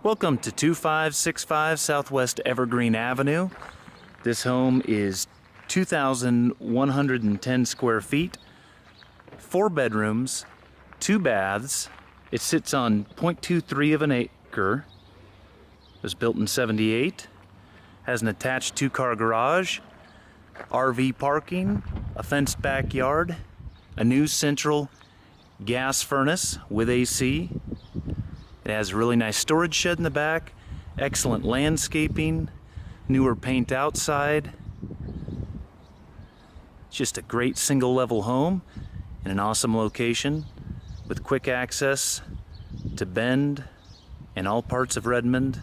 Welcome to 2565 Southwest Evergreen Avenue. This home is 2,110 square feet, 4 bedrooms, 2 baths. It sits on 0.23 of an acre. It was built in '78. Has an attached 2-car garage, RV parking, a fenced backyard, a new central gas furnace with AC. It has a really nice storage shed in the back, excellent landscaping, newer paint outside. It's just a great single-level home in an awesome location with quick access to Bend and all parts of Redmond.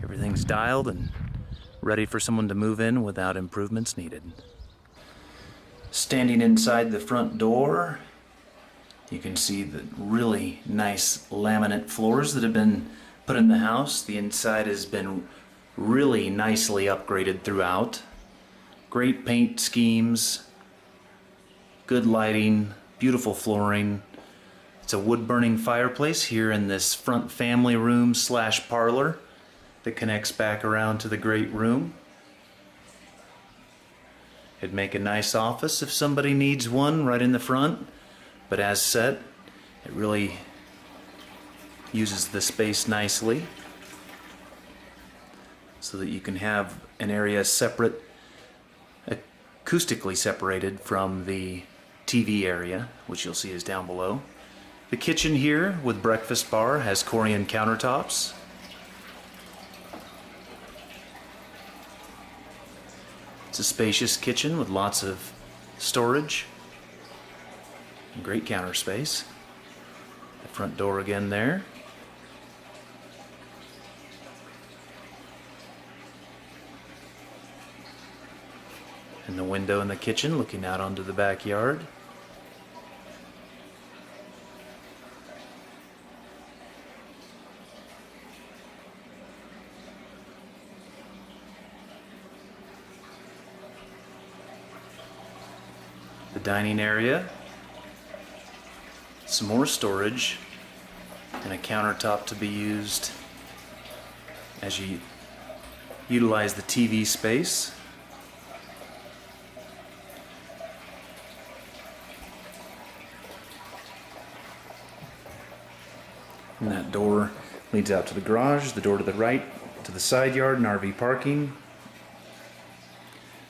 Everything's dialed and ready for someone to move in without improvements needed. Standing inside the front door, you can see the really nice laminate floors that have been put in the house. The inside has been really nicely upgraded throughout. Great paint schemes, good lighting, beautiful flooring. It's a wood-burning fireplace here in this front family room / parlor that connects back around to the great room. It'd make a nice office if somebody needs one right in the front, but as said, it really uses the space nicely so that you can have an area separate, acoustically separated from the TV area, which you'll see is down below. The kitchen here with breakfast bar has Corian countertops. It's a spacious kitchen with lots of storage and great counter space. The front door again there. And the window in the kitchen looking out onto the backyard. The dining area, some more storage, and a countertop to be used as you utilize the TV space. And that door leads out to the garage, the door to the right to the side yard and RV parking.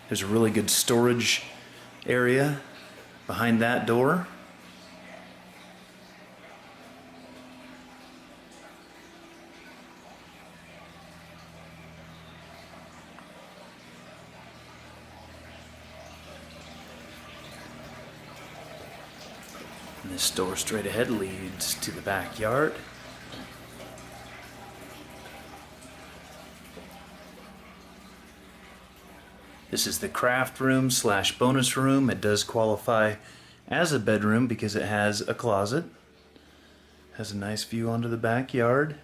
There's a really good storage area behind that door. And this door straight ahead leads to the backyard. This is the craft room / bonus room. It does qualify as a bedroom because it has a closet. Has a nice view onto the backyard.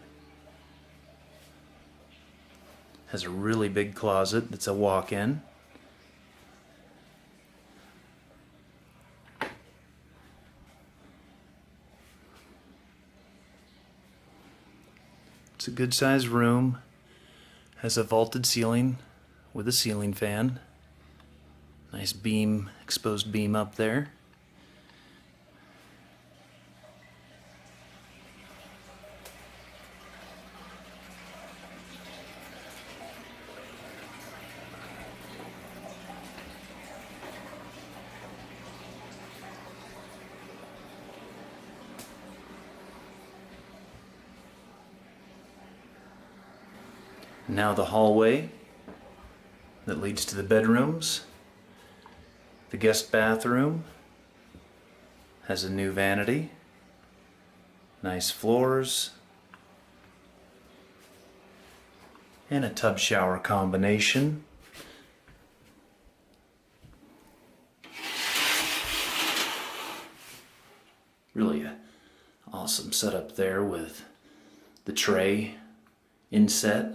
Has a really big closet that's a walk-in. It's a good sized room. Has a vaulted ceiling with a ceiling fan. Nice beam, exposed beam up there. Now the hallway that leads to the bedrooms. The guest bathroom has a new vanity, nice floors, and a tub shower combination. Really an awesome setup there with the tray inset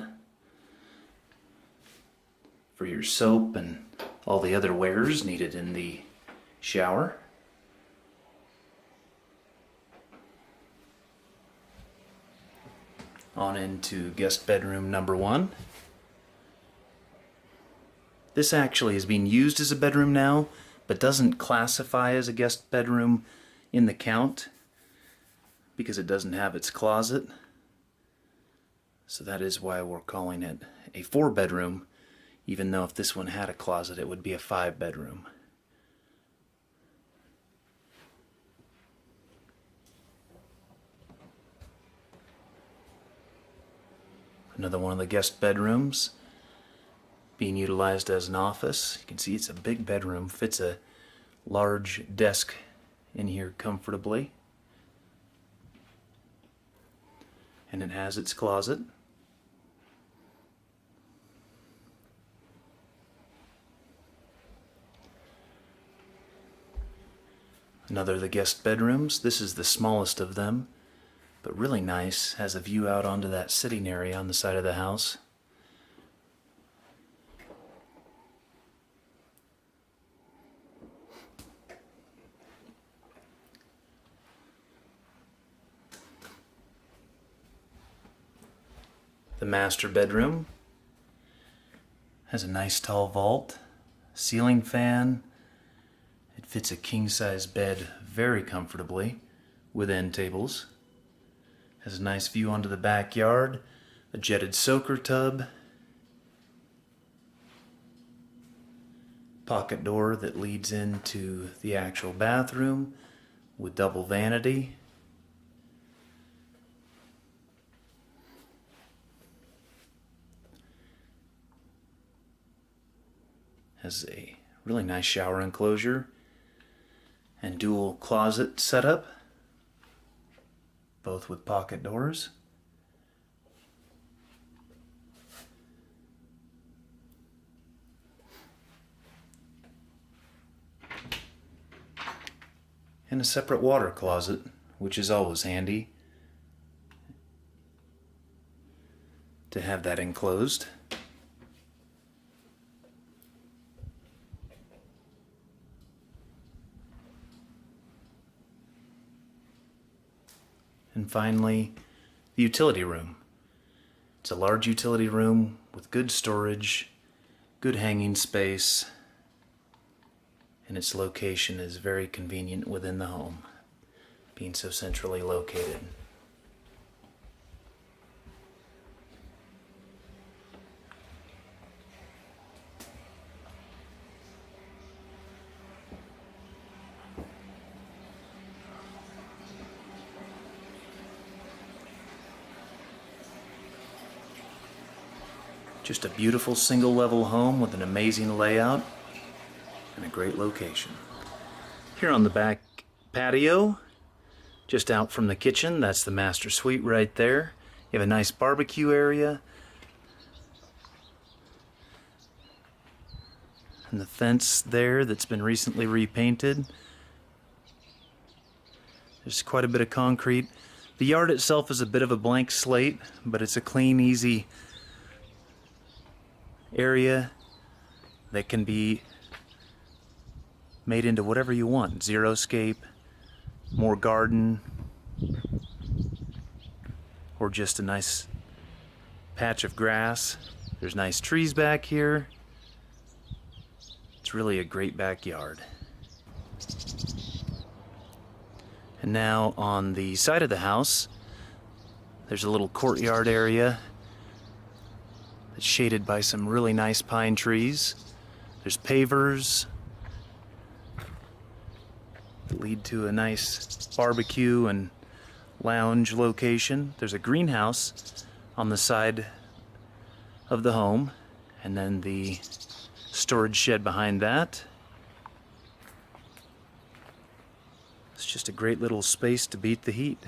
for your soap and all the other wares needed in the shower. On into guest bedroom number 1. This actually is being used as a bedroom now, but doesn't classify as a guest bedroom in the count because it doesn't have its closet. So that is why we're calling it a 4-bedroom, even though if this one had a closet, it would be a 5-bedroom. Another one of the guest bedrooms being utilized as an office. You can see it's a big bedroom, fits a large desk in here comfortably. And it has its closet. Another of the guest bedrooms. This is the smallest of them, but really nice. Has a view out onto that sitting area on the side of the house. The master bedroom has a nice tall vault, ceiling fan. It fits a king-size bed very comfortably with end tables. Has a nice view onto the backyard, a jetted soaker tub, pocket door that leads into the actual bathroom with double vanity. Has a really nice shower enclosure and dual closet setup, both with pocket doors. And a separate water closet, which is always handy to have that enclosed. And finally, the utility room. It's a large utility room with good storage, good hanging space, and its location is very convenient within the home, being so centrally located. Just a beautiful single-level home with an amazing layout and a great location. Here on the back patio, just out from the kitchen, that's the master suite right there. You have a nice barbecue area. And the fence there that's been recently repainted. There's quite a bit of concrete. The yard itself is a bit of a blank slate, but it's a clean, easy area that can be made into whatever you want. Xeriscape, more garden, or just a nice patch of grass. There's nice trees back here. It's really a great backyard. And now on the side of the house, there's a little courtyard area that's shaded by some really nice pine trees. There's pavers that lead to a nice barbecue and lounge location. There's a greenhouse on the side of the home, and then the storage shed behind that. It's just a great little space to beat the heat.